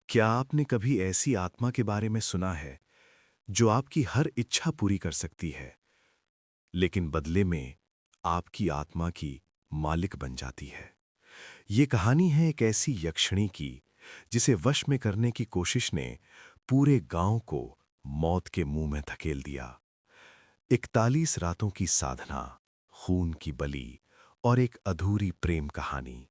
क्या आपने कभी ऐसी आत्मा के बारे में सुना है जो आपकी हर इच्छा पूरी कर सकती है, लेकिन बदले में आपकी आत्मा की मालिक बन जाती है? ये कहानी है एक ऐसी यक्षिणी की जिसे वश में करने की कोशिश ने पूरे गांव को मौत के मुंह में धकेल दिया। 41 रातों की साधना, खून की बलि और एक अधूरी प्रेम कहानी।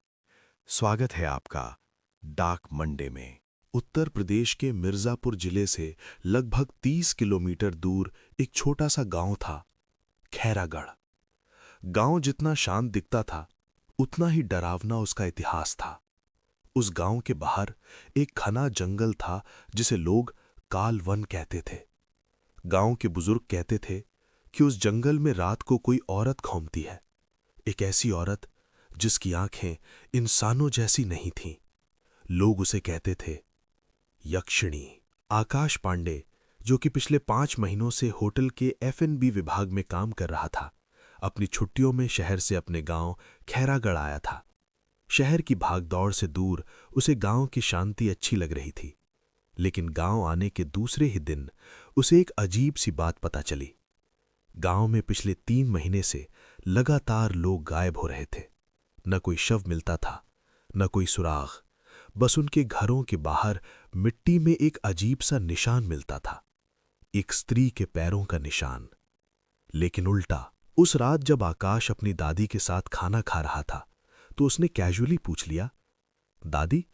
स्वागत है आपका डाक मंडे में। उत्तर प्रदेश के मिर्जापुर जिले से लगभग 30 किलोमीटर दूर एक छोटा सा गांव था, खैरागढ़। गांव जितना शांत दिखता था, उतना ही डरावना उसका इतिहास था। उस गांव के बाहर एक घना जंगल था जिसे लोग काल वन कहते थे। गांव के बुजुर्ग कहते थे कि उस जंगल में रात को कोई औरत घूमती है, एक ऐसी औरत जिसकी आंखें इंसानों जैसी नहीं थीं। लोग उसे कहते थे यक्षिणी। आकाश पांडे, जो कि पिछले 5 महीनों से होटल के F&B विभाग में काम कर रहा था, अपनी छुट्टियों में शहर से अपने गांव खैरागढ़ आया था। शहर की भागदौड़ से दूर उसे गांव की शांति अच्छी लग रही थी, लेकिन गांव आने के दूसरे ही दिन उसे एक अजीब सी बात पता चली। गांव में पिछले 3 महीने से लगातार लोग गायब हो रहे थे। न कोई शव मिलता था, न कोई सुराग, बस उनके घरों के बाहर मिट्टी में एक अजीब सा निशान मिलता था, एक स्त्री के पैरों का निशान। लेकिन उल्टा, उस रात जब आकाश अपनी दादी के साथ खाना खा रहा था, तो उसने कैजुअली पूछ लिया, दादी,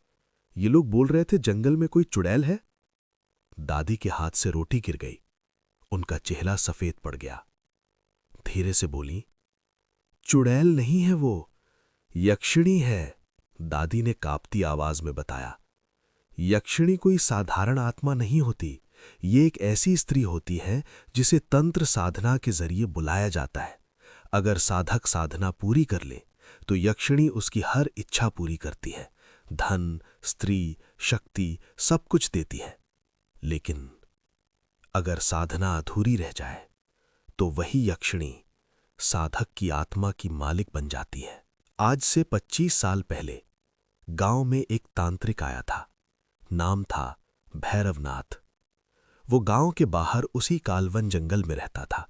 ये लोग बोल रहे थे जंगल में कोई चुड़ैल है। दादी के हाथ से रोटी गिर गई, उनका चेहरा सफेद पड़ गया। धीरे से बोली, चुड़ैल नहीं है वो, यक्षिणी है। दादी ने कांपती आवाज में बताया, यक्षिणी कोई साधारण आत्मा नहीं होती। ये एक ऐसी स्त्री होती है जिसे तंत्र साधना के जरिए बुलाया जाता है। अगर साधक साधना पूरी कर ले तो यक्षिणी उसकी हर इच्छा पूरी करती है, धन, स्त्री, शक्ति सब कुछ देती है। लेकिन अगर साधना अधूरी रह जाए तो वही यक्षिणी साधक की आत्मा की मालिक बन जाती है। आज से 25 साल पहले गांव में एक तांत्रिक आया था। नाम था भैरवनाथ। वो गांव के बाहर उसी कालवन जंगल में रहता था।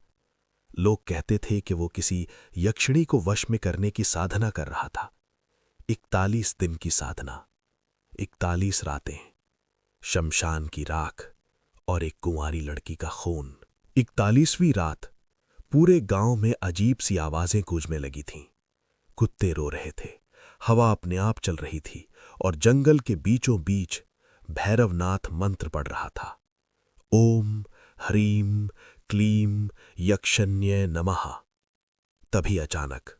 लोग कहते थे कि वो किसी यक्षिणी को वश में करने की साधना कर रहा था। 41 दिन की साधना, 41 रातें, शमशान की राख और एक कुंवारी लड़की का खून। 41वीं रात पूरे गांव में अजीब सी आवाजें गूंजने लगी थीं। कुत्ते रो रहे थे, हवा अपने आप चल रही थी और जंगल के बीचों बीच भैरवनाथ मंत्र पढ़ रहा था। ओम ह्रीम क्लीम यक्षन्ये नमः। तभी अचानक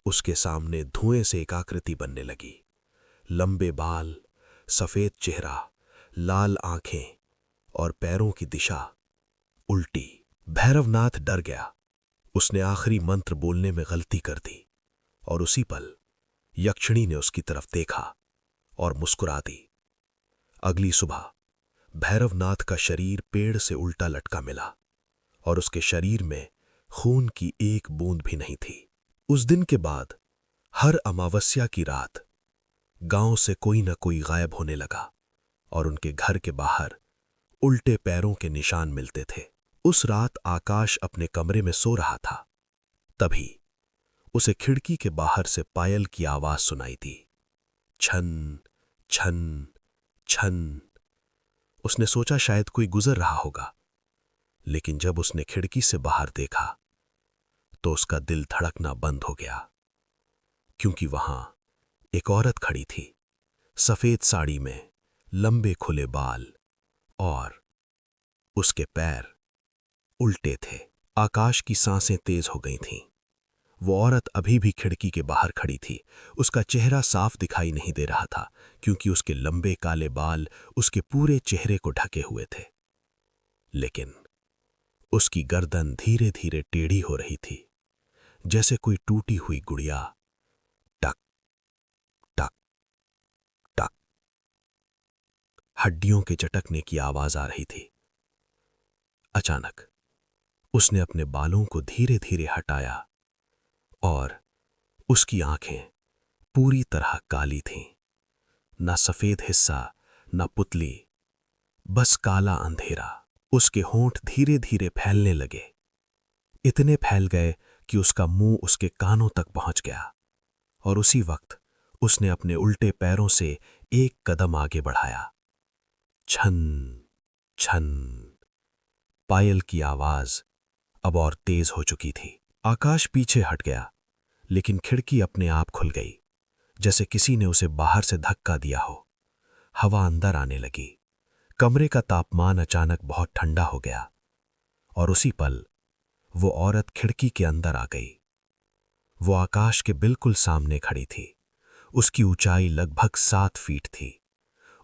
उसके सामने धुएं से एक आकृति बनने लगी। लंबे बाल, सफेद चेहरा, लाल आंखें और पैरों की दिशा उल्टी। भैरवनाथ डर गया। उसने आखिरी मंत्र बोलने में गलती कर दी और उसी पल यक्षिणी ने उसकी तरफ देखा और मुस्कुरा दी। अगली सुबह भैरवनाथ का शरीर पेड़ से उल्टा लटका मिला और उसके शरीर में खून की एक बूंद भी नहीं थी। उस दिन के बाद हर अमावस्या की रात गांव से कोई न कोई गायब होने लगा और उनके घर के बाहर उल्टे पैरों के निशान मिलते थे। उस रात आकाश अपने कमरे में सो रहा था। तभी उसे खिड़की के बाहर से पायल की आवाज सुनाई दी, छन छन छन। उसने सोचा शायद कोई गुजर रहा होगा, लेकिन जब उसने खिड़की से बाहर देखा तो उसका दिल धड़कना बंद हो गया, क्योंकि वहां एक औरत खड़ी थी, सफेद साड़ी में, लंबे खुले बाल और उसके पैर उल्टे थे। आकाश की सांसें तेज हो गई थीं। वो औरत अभी भी खिड़की के बाहर खड़ी थी। उसका चेहरा साफ दिखाई नहीं दे रहा था, क्योंकि उसके लंबे काले बाल उसके पूरे चेहरे को ढके हुए थे। लेकिन उसकी गर्दन धीरे धीरे टेढ़ी हो रही थी, जैसे कोई टूटी हुई गुड़िया। टक टक टक, हड्डियों के चटकने की आवाज आ रही थी। अचानक उसने अपने बालों को धीरे धीरे हटाया और उसकी आंखें पूरी तरह काली थीं। ना सफेद हिस्सा, न पुतली, बस काला अंधेरा। उसके होंठ धीरे धीरे फैलने लगे, इतने फैल गए कि उसका मुंह उसके कानों तक पहुंच गया। और उसी वक्त उसने अपने उल्टे पैरों से एक कदम आगे बढ़ाया। छन छन, पायल की आवाज अब और तेज हो चुकी थी। आकाश पीछे हट गया, लेकिन खिड़की अपने आप खुल गई, जैसे किसी ने उसे बाहर से धक्का दिया हो। हवा अंदर आने लगी। कमरे का तापमान अचानक बहुत ठंडा हो गया और उसी पल वो औरत खिड़की के अंदर आ गई। वो आकाश के बिल्कुल सामने खड़ी थी। उसकी ऊंचाई लगभग 7 फीट थी।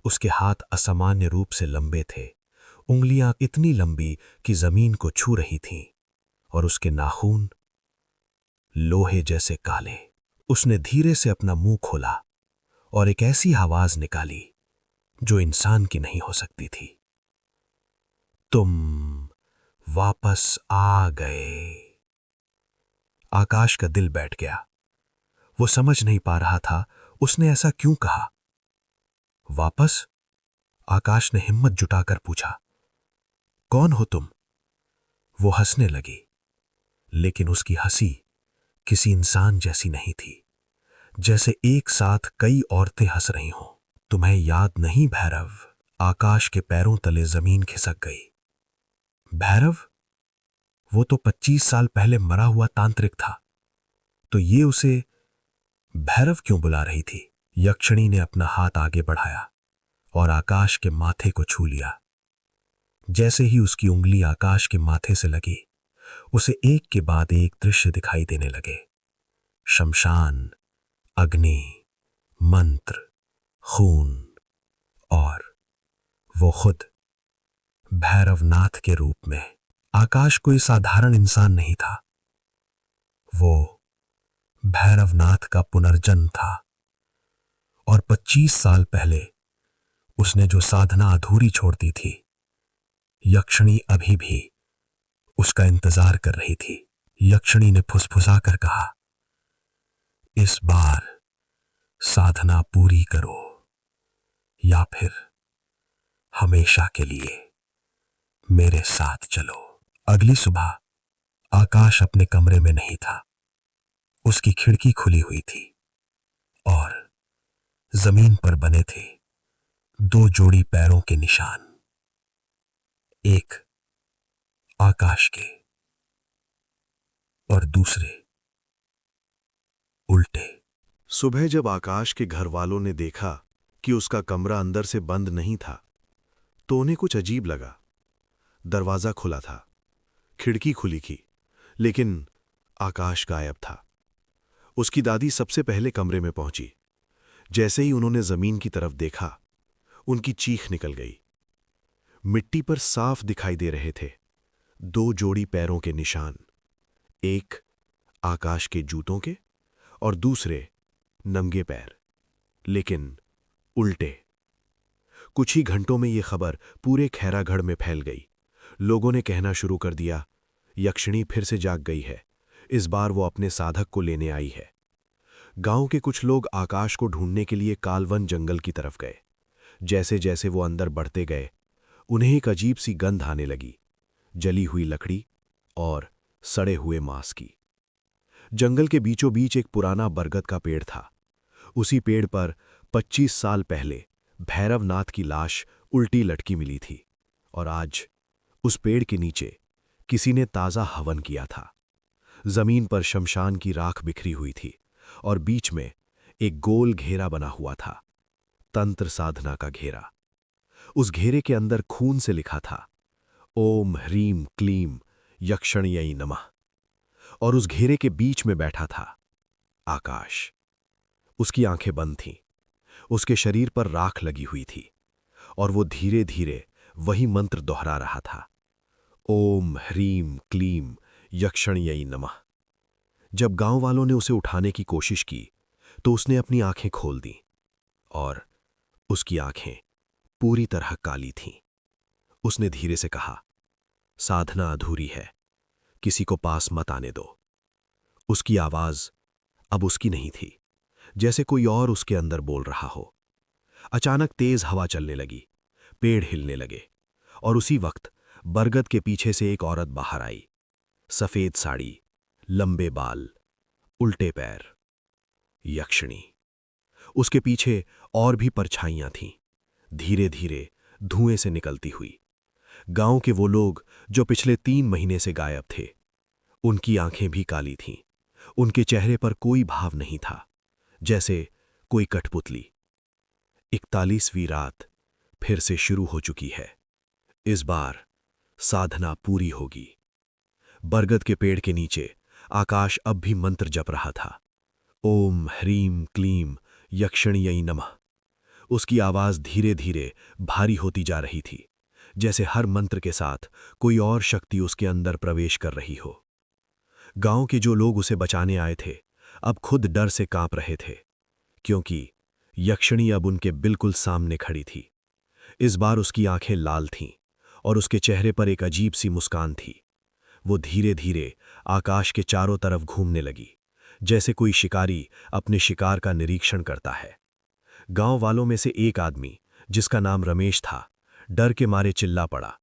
उसके हाथ असामान्य रूप से लंबे थे, उंगलियां इतनी लंबी कि जमीन को छू रही थीं, और उसके नाखून लोहे जैसे काले। उसने धीरे से अपना मुंह खोला और एक ऐसी आवाज निकाली जो इंसान की नहीं हो सकती थी। तुम वापस आ गए। आकाश का दिल बैठ गया। वो समझ नहीं पा रहा था उसने ऐसा क्यों कहा। वापस? आकाश ने हिम्मत जुटाकर पूछा। कौन हो तुम? वो हंसने लगी, लेकिन उसकी हंसी किसी इंसान जैसी नहीं थी, जैसे एक साथ कई औरतें हंस रही हों। तुम्हें याद नहीं भैरव? आकाश के पैरों तले जमीन खिसक गई। भैरव? वो तो 25 साल पहले मरा हुआ तांत्रिक था, तो ये उसे भैरव क्यों बुला रही थी? यक्षिणी ने अपना हाथ आगे बढ़ाया और आकाश के माथे को छू लिया। जैसे ही उसकी उंगली आकाश के माथे से लगी, उसे एक के बाद एक दृश्य दिखाई देने लगे। शमशान, अग्नि, मंत्र, खून, और वो खुद भैरवनाथ के रूप में। आकाश कोई साधारण इंसान नहीं था, वो भैरवनाथ का पुनर्जन्म था। और 25 साल पहले उसने जो साधना अधूरी छोड़ दी थी, यक्षिणी अभी भी उसका इंतजार कर रही थी। यक्षिणी ने फुसफुसाकर कहा, इस बार साधना पूरी करो, या फिर हमेशा के लिए मेरे साथ चलो। अगली सुबह आकाश अपने कमरे में नहीं था। उसकी खिड़की खुली हुई थी और जमीन पर बने थे 2 जोड़ी पैरों के निशान, एक आकाश के और दूसरे उल्टे। सुबह जब आकाश के घर वालों ने देखा कि उसका कमरा अंदर से बंद नहीं था, तो उन्हें कुछ अजीब लगा। दरवाजा खुला था, खिड़की खुली थी, लेकिन आकाश गायब था। उसकी दादी सबसे पहले कमरे में पहुंची। जैसे ही उन्होंने जमीन की तरफ देखा, उनकी चीख निकल गई। मिट्टी पर साफ दिखाई दे रहे थे 2 जोड़ी पैरों के निशान, एक आकाश के जूतों के और दूसरे नंगे पैर, लेकिन उल्टे। कुछ ही घंटों में यह खबर पूरे खैरागढ़ में फैल गई। लोगों ने कहना शुरू कर दिया, यक्षिणी फिर से जाग गई है, इस बार वो अपने साधक को लेने आई है। गांव के कुछ लोग आकाश को ढूंढने के लिए कालवन जंगल की तरफ गए। जैसे जैसे वो अंदर बढ़ते गए, उन्हें एक अजीब सी गंध आने लगी, जली हुई लकड़ी और सड़े हुए मांस की। जंगल के बीचों बीच एक पुराना बरगद का पेड़ था। उसी पेड़ पर 25 साल पहले भैरवनाथ की लाश उल्टी लटकी मिली थी, और आज उस पेड़ के नीचे किसी ने ताजा हवन किया था। जमीन पर शमशान की राख बिखरी हुई थी और बीच में एक गोल घेरा बना हुआ था, तंत्र साधना का घेरा। उस घेरे के अंदर खून से लिखा था, ओम ह्रीम क्लीम यक्षिण्यै नमः। और उस घेरे के बीच में बैठा था आकाश। उसकी आंखें बंद थीं, उसके शरीर पर राख लगी हुई थी, और वो धीरे धीरे वही मंत्र दोहरा रहा था, ओम ह्रीम क्लीम यक्षिण्यै नमः। जब गांव वालों ने उसे उठाने की कोशिश की, तो उसने अपनी आंखें खोल दी, और उसकी आंखें पूरी तरह काली थीं। उसने धीरे से कहा, साधना अधूरी है, किसी को पास मत आने दो। उसकी आवाज अब उसकी नहीं थी, जैसे कोई और उसके अंदर बोल रहा हो। अचानक तेज हवा चलने लगी, पेड़ हिलने लगे, और उसी वक्त बरगद के पीछे से एक औरत बाहर आई। सफेद साड़ी, लंबे बाल, उल्टे पैर। यक्षिणी। उसके पीछे और भी परछाइयां थीं, धीरे धीरे धुएं से निकलती हुई। गांव के वो लोग जो पिछले 3 महीने से गायब थे, उनकी आंखें भी काली थीं। उनके चेहरे पर कोई भाव नहीं था, जैसे कोई कठपुतली। 41वीं रात फिर से शुरू हो चुकी है। इस बार साधना पूरी होगी। बरगद के पेड़ के नीचे आकाश अब भी मंत्र जप रहा था। ओम ह्रीम क्लीम यक्षिण्यै नमः। उसकी आवाज धीरे धीरे भारी होती जा रही थी, जैसे हर मंत्र के साथ कोई और शक्ति उसके अंदर प्रवेश कर रही हो। गांव के जो लोग उसे बचाने आए थे, अब खुद डर से कांप रहे थे, क्योंकि यक्षिणी अब उनके बिल्कुल सामने खड़ी थी। इस बार उसकी आंखें लाल थीं और उसके चेहरे पर एक अजीब सी मुस्कान थी। वो धीरे धीरे आकाश के चारों तरफ घूमने लगी, जैसे कोई शिकारी अपने शिकार का निरीक्षण करता है। गांव वालों में से एक आदमी, जिसका नाम रमेश था, डर के मारे चिल्ला पड़ा,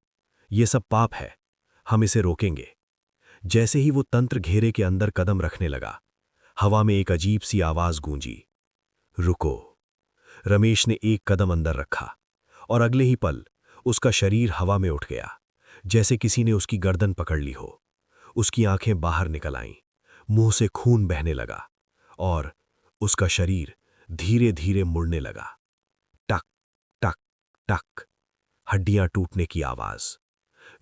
ये सब पाप है, हम इसे रोकेंगे। जैसे ही वो तंत्र घेरे के अंदर कदम रखने लगा, हवा में एक अजीब सी आवाज गूंजी, रुको। रमेश ने एक कदम अंदर रखा और अगले ही पल उसका शरीर हवा में उठ गया, जैसे किसी ने उसकी गर्दन पकड़ ली हो। उसकी आंखें बाहर निकल आईं, मुंह से खून बहने लगा और उसका शरीर धीरे धीरे मुड़ने लगा। टक टक टक, हड्डियां टूटने की आवाज।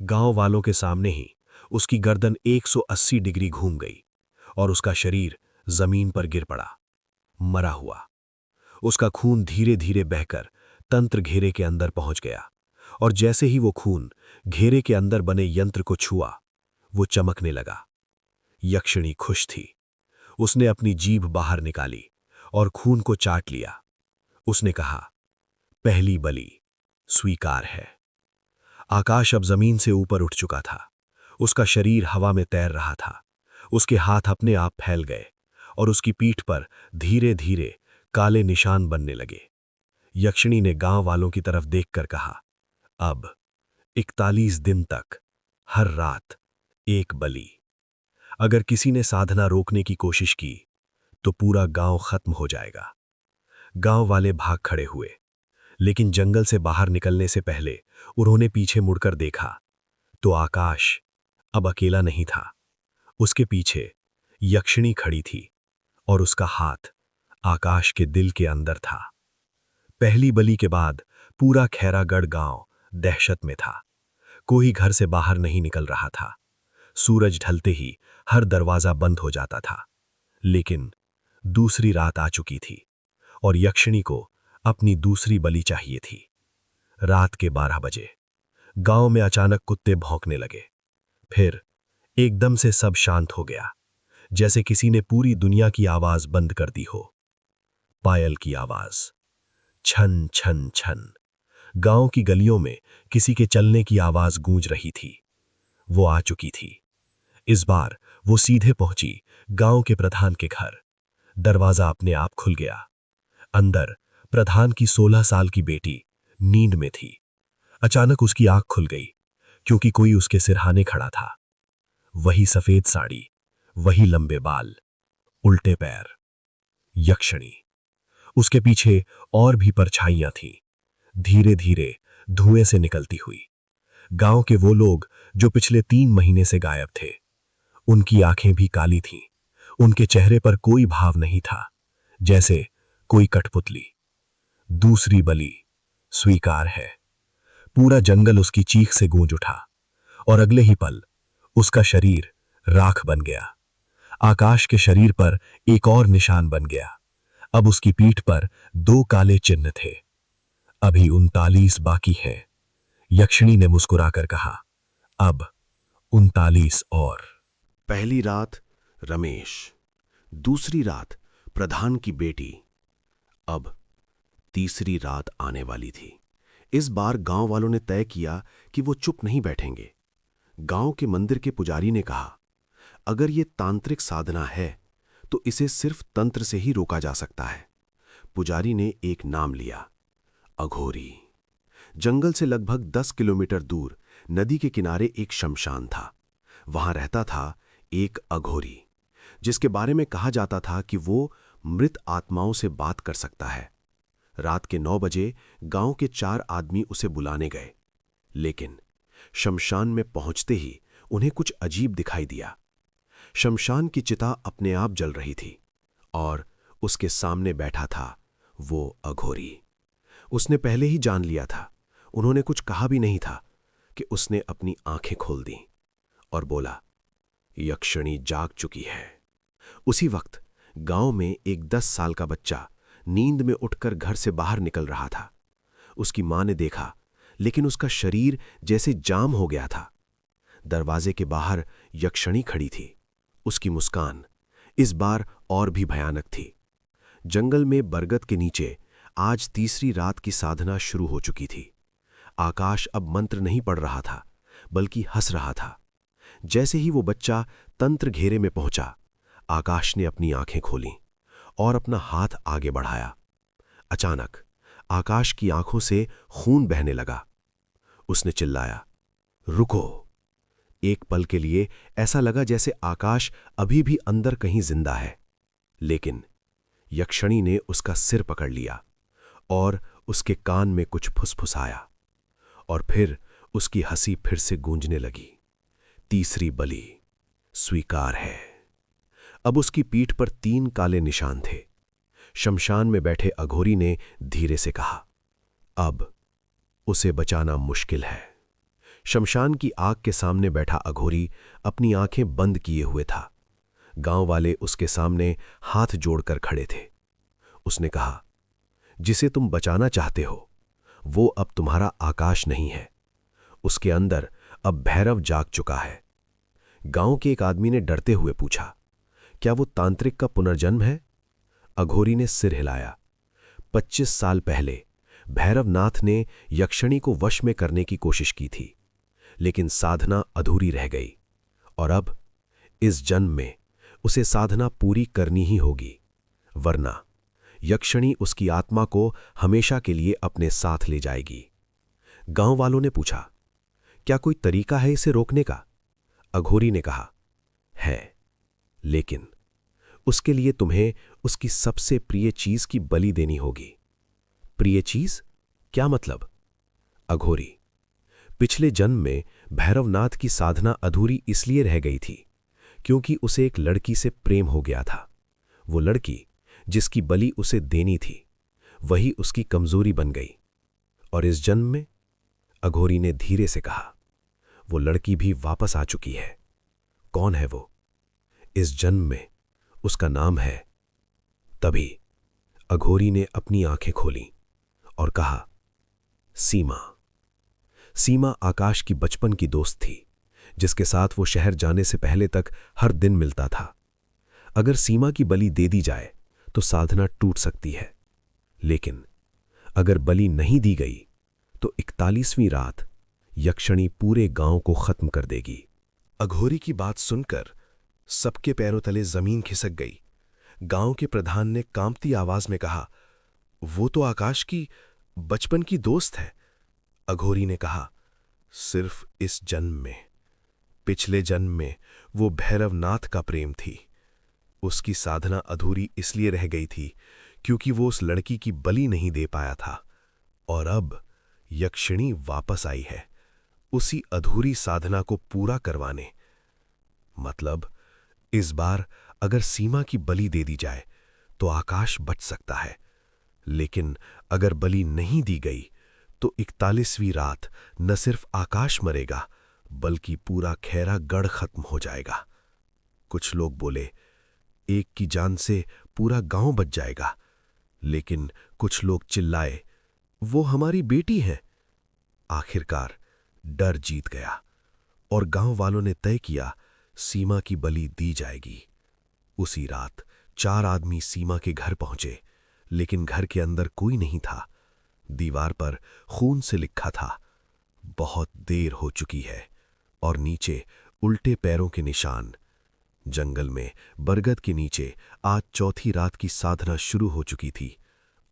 गांव वालों के सामने ही उसकी गर्दन 180 डिग्री घूम गई और उसका शरीर जमीन पर गिर पड़ा, मरा हुआ। उसका खून धीरे धीरे बहकर तंत्र घेरे के अंदर पहुंच गया, और जैसे ही वो खून घेरे के अंदर बने यंत्र को छुआ, वो चमकने लगा। यक्षिणी खुश थी। उसने अपनी जीभ बाहर निकाली और खून को चाट लिया। उसने कहा, पहली बलि स्वीकार है। आकाश अब जमीन से ऊपर उठ चुका था। उसका शरीर हवा में तैर रहा था। उसके हाथ अपने आप फैल गए और उसकी पीठ पर धीरे धीरे काले निशान बनने लगे। यक्षिणी ने गांव वालों की तरफ देखकर कहा, अब 41 दिन तक हर रात एक बलि। अगर किसी ने साधना रोकने की कोशिश की तो पूरा गांव खत्म हो जाएगा। गांव वाले भाग खड़े हुए, लेकिन जंगल से बाहर निकलने से पहले उन्होंने पीछे मुड़कर देखा तो आकाश अब अकेला नहीं था। उसके पीछे यक्षिणी खड़ी थी और उसका हाथ आकाश के दिल के अंदर था। पहली बलि के बाद पूरा खैरागढ़ गांव दहशत में था। कोई घर से बाहर नहीं निकल रहा था। सूरज ढलते ही हर दरवाजा बंद हो जाता था। लेकिन दूसरी रात आ चुकी थी और यक्षिणी को अपनी दूसरी बलि चाहिए थी। रात के 12 बजे गांव में अचानक कुत्ते भौंकने लगे। फिर एकदम से सब शांत हो गया, जैसे किसी ने पूरी दुनिया की आवाज बंद कर दी हो। पायल की आवाज, छन छन छन। गांव की गलियों में किसी के चलने की आवाज गूंज रही थी। वो आ चुकी थी। इस बार वो सीधे पहुंची गांव के प्रधान के घर। दरवाजा अपने आप खुल गया। अंदर प्रधान की 16 साल की बेटी नींद में थी। अचानक उसकी आंख खुल गई, क्योंकि कोई उसके सिरहाने खड़ा था। वही सफेद साड़ी, वही लंबे बाल, उल्टे पैर। यक्षिणी। उसके पीछे और भी परछाइयां थीं, धीरे धीरे धुएं से निकलती हुई। गांव के वो लोग जो पिछले 3 महीने से गायब थे, उनकी आंखें भी काली थीं। उनके चेहरे पर कोई भाव नहीं था, जैसे कोई कठपुतली। दूसरी बलि स्वीकार है। पूरा जंगल उसकी चीख से गूंज उठा और अगले ही पल उसका शरीर राख बन गया। आकाश के शरीर पर एक और निशान बन गया। अब उसकी पीठ पर 2 काले चिन्ह थे। अभी 39 बाकी हैं। यक्षिणी ने मुस्कुराकर कहा, अब 39 और। पहली रात रमेश, दूसरी रात प्रधान की बेटी, अब तीसरी रात आने वाली थी। इस बार गांव वालों ने तय किया कि वो चुप नहीं बैठेंगे। गांव के मंदिर के पुजारी ने कहा, अगर ये तांत्रिक साधना है तो इसे सिर्फ तंत्र से ही रोका जा सकता है। पुजारी ने एक नाम लिया, अघोरी। जंगल से लगभग 10 किलोमीटर दूर नदी के किनारे एक शमशान था। वहां रहता था एक अघोरी, जिसके बारे में कहा जाता था कि वो मृत आत्माओं से बात कर सकता है। रात के 9 बजे गांव के 4 आदमी उसे बुलाने गए, लेकिन शमशान में पहुंचते ही उन्हें कुछ अजीब दिखाई दिया। शमशान की चिता अपने आप जल रही थी और उसके सामने बैठा था वो अघोरी। उसने पहले ही जान लिया था, उन्होंने कुछ कहा भी नहीं था कि उसने अपनी आंखें खोल दी और बोला, यक्षिणी जाग चुकी है। उसी वक्त गांव में एक 10 साल का बच्चा नींद में उठकर घर से बाहर निकल रहा था। उसकी मां ने देखा, लेकिन उसका शरीर जैसे जाम हो गया था। दरवाजे के बाहर यक्षिणी खड़ी थी। उसकी मुस्कान इस बार और भी भयानक थी। जंगल में बरगद के नीचे आज तीसरी रात की साधना शुरू हो चुकी थी। आकाश अब मंत्र नहीं पढ़ रहा था, बल्कि हंस रहा था। जैसे ही वो बच्चा तंत्र घेरे में पहुंचा, आकाश ने अपनी आंखें खोलीं और अपना हाथ आगे बढ़ाया। अचानक आकाश की आंखों से खून बहने लगा। उसने चिल्लाया, रुको। एक पल के लिए ऐसा लगा जैसे आकाश अभी भी अंदर कहीं जिंदा है, लेकिन यक्षिणी ने उसका सिर पकड़ लिया और उसके कान में कुछ फुसफुसाया, और फिर उसकी हंसी फिर से गूंजने लगी। तीसरी बलि स्वीकार है। अब उसकी पीठ पर 3 काले निशान थे। शमशान में बैठे अघोरी ने धीरे से कहा, अब उसे बचाना मुश्किल है। शमशान की आग के सामने बैठा अघोरी अपनी आंखें बंद किए हुए था। गांव वाले उसके सामने हाथ जोड़कर खड़े थे। उसने कहा, जिसे तुम बचाना चाहते हो वो अब तुम्हारा आकाश नहीं है। उसके अंदर अब भैरव जाग चुका है। गांव के एक आदमी ने डरते हुए पूछा, क्या वो तांत्रिक का पुनर्जन्म है? अघोरी ने सिर हिलाया। 25 साल पहले भैरवनाथ ने यक्षिणी को वश में करने की कोशिश की थी, लेकिन साधना अधूरी रह गई, और अब इस जन्म में उसे साधना पूरी करनी ही होगी, वरना यक्षिणी उसकी आत्मा को हमेशा के लिए अपने साथ ले जाएगी। गांव वालों ने पूछा, क्या कोई तरीका है इसे रोकने का? अघोरी ने कहा, है, लेकिन उसके लिए तुम्हें उसकी सबसे प्रिय चीज की बलि देनी होगी। प्रिय चीज? क्या मतलब? अघोरी, पिछले जन्म में भैरवनाथ की साधना अधूरी इसलिए रह गई थी क्योंकि उसे एक लड़की से प्रेम हो गया था। वो लड़की जिसकी बलि उसे देनी थी, वही उसकी कमजोरी बन गई। और इस जन्म में, अघोरी ने धीरे से कहा, वो लड़की भी वापस आ चुकी है। कौन है वो? इस जन्म में उसका नाम है। तभी अघोरी ने अपनी आंखें खोलीं और कहा, सीमा। सीमा आकाश की बचपन की दोस्त थी, जिसके साथ वो शहर जाने से पहले तक हर दिन मिलता था। अगर सीमा की बलि दे दी जाए तो साधना टूट सकती है, लेकिन अगर बलि नहीं दी गई तो 41वीं रात यक्षिणी पूरे गांव को खत्म कर देगी। अघोरी की बात सुनकर सबके पैरों तले जमीन खिसक गई। गांव के प्रधान ने कांपती आवाज में कहा, वो तो आकाश की बचपन की दोस्त है। अघोरी ने कहा, सिर्फ इस जन्म में। पिछले जन्म में वो भैरवनाथ का प्रेम थी। उसकी साधना अधूरी इसलिए रह गई थी क्योंकि वो उस लड़की की बलि नहीं दे पाया था, और अब यक्षिणी वापस आई है उसी अधूरी साधना को पूरा करवाने। मतलब इस बार अगर सीमा की बलि दे दी जाए तो आकाश बच सकता है, लेकिन अगर बलि नहीं दी गई तो 41वीं रात न सिर्फ आकाश मरेगा, बल्कि पूरा खैरा गढ़ खत्म हो जाएगा। कुछ लोग बोले, एक की जान से पूरा गांव बच जाएगा, लेकिन कुछ लोग चिल्लाए, वो हमारी बेटी है। आखिरकार डर जीत गया और गांव वालों ने तय किया, सीमा की बलि दी जाएगी। उसी रात 4 आदमी सीमा के घर पहुंचे, लेकिन घर के अंदर कोई नहीं था। दीवार पर खून से लिखा था, बहुत देर हो चुकी है, और नीचे उल्टे पैरों के निशान। जंगल में बरगद के नीचे आज चौथी रात की साधना शुरू हो चुकी थी,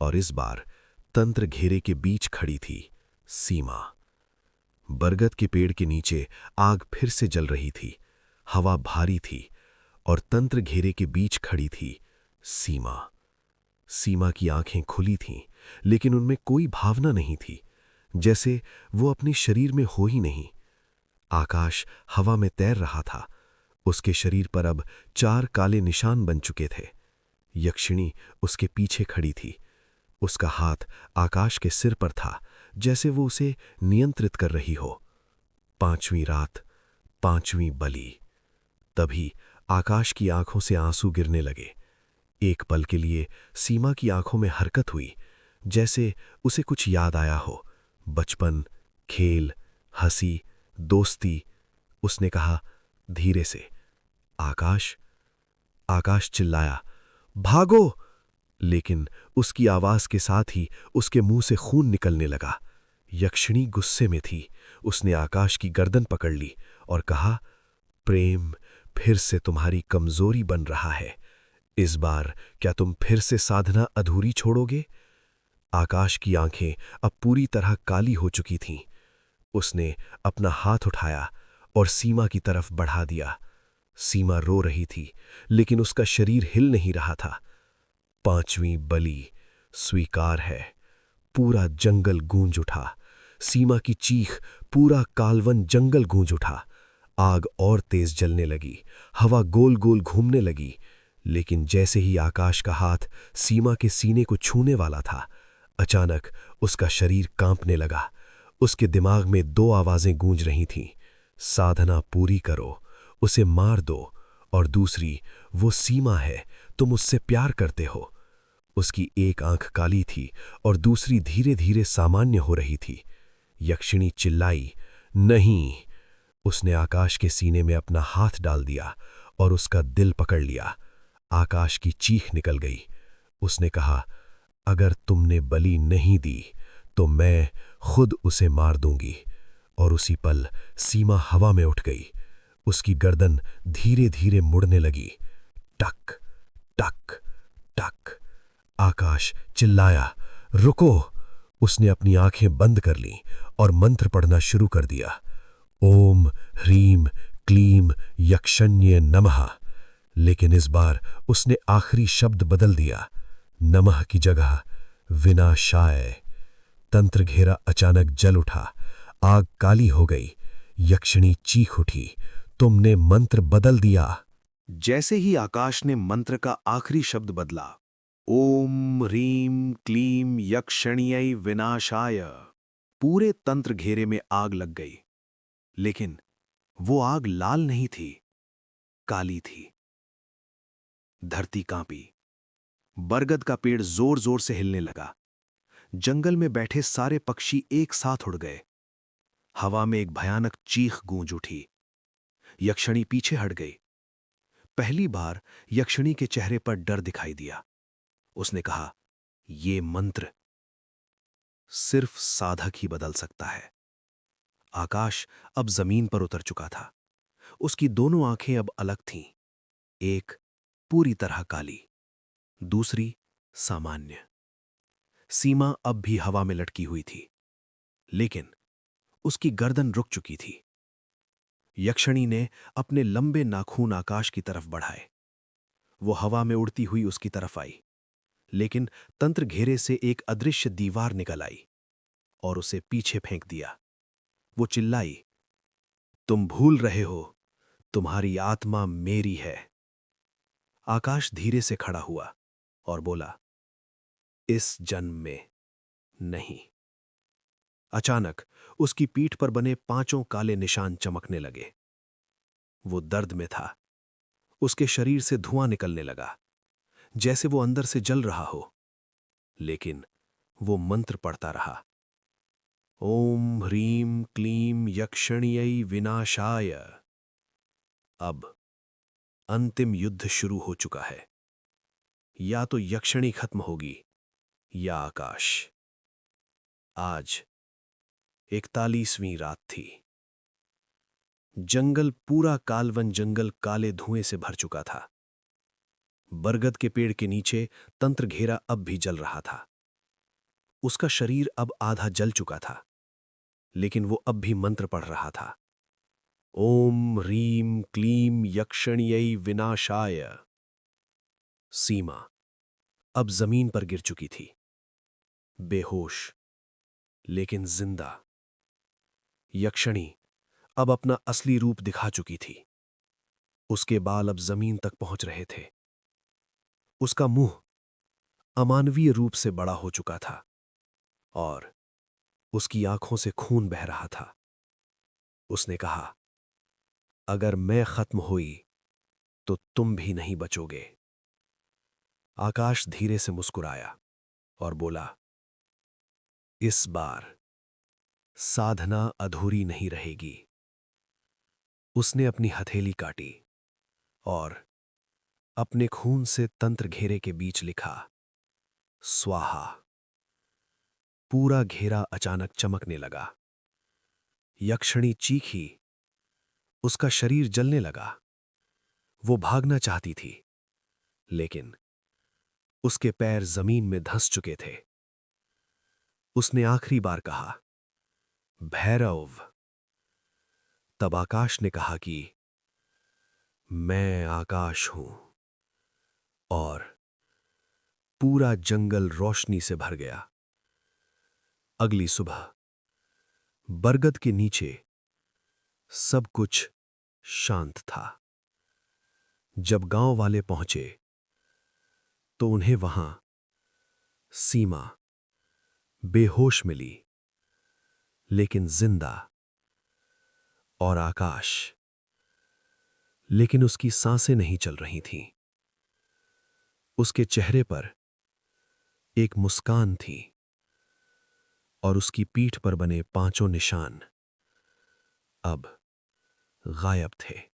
और इस बार तंत्र घेरे के बीच खड़ी थी सीमा। बरगद के पेड़ के नीचे आग फिर से जल रही थी। हवा भारी थी और तंत्र घेरे के बीच खड़ी थी सीमा। सीमा की आंखें खुली थीं, लेकिन उनमें कोई भावना नहीं थी, जैसे वो अपने शरीर में हो ही नहीं। आकाश हवा में तैर रहा था। उसके शरीर पर अब 4 काले निशान बन चुके थे। यक्षिणी उसके पीछे खड़ी थी। उसका हाथ आकाश के सिर पर था, जैसे वो उसे नियंत्रित कर रही हो। 5वीं रात, 5वीं बलि। तभी आकाश की आंखों से आंसू गिरने लगे। एक पल के लिए सीमा की आंखों में हरकत हुई, जैसे उसे कुछ याद आया हो। बचपन, खेल, हंसी, दोस्ती। उसने कहा धीरे से, आकाश। आकाश चिल्लाया, भागो! लेकिन उसकी आवाज के साथ ही उसके मुंह से खून निकलने लगा। यक्षिणी गुस्से में थी। उसने आकाश की गर्दन पकड़ ली और कहा, प्रेम फिर से तुम्हारी कमजोरी बन रहा है। इस बार क्या तुम फिर से साधना अधूरी छोड़ोगे? आकाश की आंखें अब पूरी तरह काली हो चुकी थीं। उसने अपना हाथ उठाया और सीमा की तरफ बढ़ा दिया। सीमा रो रही थी, लेकिन उसका शरीर हिल नहीं रहा था। 5वीं बलि स्वीकार है। पूरा जंगल गूंज उठा। सीमा की चीख पूरा कालवन जंगल गूंज उठा। आग और तेज जलने लगी। हवा गोल गोल घूमने लगी। लेकिन जैसे ही आकाश का हाथ सीमा के सीने को छूने वाला था, अचानक उसका शरीर कांपने लगा। उसके दिमाग में 2 आवाजें गूंज रही थीं, साधना पूरी करो, उसे मार दो, और दूसरी, वो सीमा है, तुम उससे प्यार करते हो। उसकी एक आंख काली थी और दूसरी धीरे धीरे सामान्य हो रही थी। यक्षिणी चिल्लाई, नहीं। उसने आकाश के सीने में अपना हाथ डाल दिया और उसका दिल पकड़ लिया। आकाश की चीख निकल गई। उसने कहा, अगर तुमने बलि नहीं दी तो मैं खुद उसे मार दूंगी। और उसी पल सीमा हवा में उठ गई। उसकी गर्दन धीरे धीरे मुड़ने लगी। टक टक टक। आकाश चिल्लाया, रुको! उसने अपनी आंखें बंद कर लीं और मंत्र पढ़ना शुरू कर दिया। ओम ह्रीम क्लीम यक्षण्ये नमः। लेकिन इस बार उसने आखिरी शब्द बदल दिया। नमः की जगह विनाशाय। तंत्र घेरा अचानक जल उठा। आग काली हो गई। यक्षिणी चीख उठी, तुमने मंत्र बदल दिया। जैसे ही आकाश ने मंत्र का आखिरी शब्द बदला, ओम ह्रीम क्लीम यक्षण्यै विनाशाय, पूरे तंत्र घेरे में आग लग गई। लेकिन वो आग लाल नहीं थी, काली थी। धरती कांपी। बरगद का पेड़ जोर जोर से हिलने लगा। जंगल में बैठे सारे पक्षी एक साथ उड़ गए। हवा में एक भयानक चीख गूंज उठी। यक्षिणी पीछे हट गई। पहली बार यक्षिणी के चेहरे पर डर दिखाई दिया। उसने कहा, ये मंत्र सिर्फ साधक ही बदल सकता है। आकाश अब जमीन पर उतर चुका था। उसकी दोनों आंखें अब अलग थीं। एक पूरी तरह काली, दूसरी सामान्य। सीमा अब भी हवा में लटकी हुई थी, लेकिन उसकी गर्दन रुक चुकी थी। यक्षिणी ने अपने लंबे नाखून आकाश की तरफ बढ़ाए। वो हवा में उड़ती हुई उसकी तरफ आई, लेकिन तंत्र घेरे से एक अदृश्य दीवार निकल आई और उसे पीछे फेंक दिया। वो चिल्लाई, तुम भूल रहे हो, तुम्हारी आत्मा मेरी है। आकाश धीरे से खड़ा हुआ और बोला, इस जन्म में नहीं। अचानक उसकी पीठ पर बने 5 काले निशान चमकने लगे। वो दर्द में था। उसके शरीर से धुआं निकलने लगा, जैसे वो अंदर से जल रहा हो। लेकिन वो मंत्र पढ़ता रहा, ओम ह्रीम क्लीम यक्षण्यै विनाशाय। अब अंतिम युद्ध शुरू हो चुका है। या तो यक्षिणी खत्म होगी या आकाश। आज 41वीं रात थी। जंगल, पूरा कालवन जंगल काले धुएं से भर चुका था। बरगद के पेड़ के नीचे तंत्र घेरा अब भी जल रहा था। उसका शरीर अब आधा जल चुका था, लेकिन वो अब भी मंत्र पढ़ रहा था। ओम ह्रीम क्लीम यक्षण्यै विनाशाय। सीमा अब जमीन पर गिर चुकी थी, बेहोश लेकिन जिंदा। यक्षिणी अब अपना असली रूप दिखा चुकी थी। उसके बाल अब जमीन तक पहुंच रहे थे। उसका मुंह अमानवीय रूप से बड़ा हो चुका था और उसकी आंखों से खून बह रहा था। उसने कहा, अगर मैं खत्म हुई तो तुम भी नहीं बचोगे। आकाश धीरे से मुस्कुराया और बोला, इस बार साधना अधूरी नहीं रहेगी। उसने अपनी हथेली काटी और अपने खून से तंत्र घेरे के बीच लिखा, स्वाहा। पूरा घेरा अचानक चमकने लगा। यक्षिणी चीखी, उसका शरीर जलने लगा। वो भागना चाहती थी, लेकिन उसके पैर जमीन में धंस चुके थे। उसने आखिरी बार कहा, भैरव। तब आकाश ने कहा कि मैं आकाश हूं, और पूरा जंगल रोशनी से भर गया। अगली सुबह बरगद के नीचे सब कुछ शांत था। जब गांव वाले पहुंचे तो उन्हें वहां सीमा बेहोश मिली, लेकिन जिंदा, और आकाश, लेकिन उसकी सांसें नहीं चल रही थीं। उसके चेहरे पर एक मुस्कान थी और उसकी पीठ पर बने 5 निशान अब गायब थे।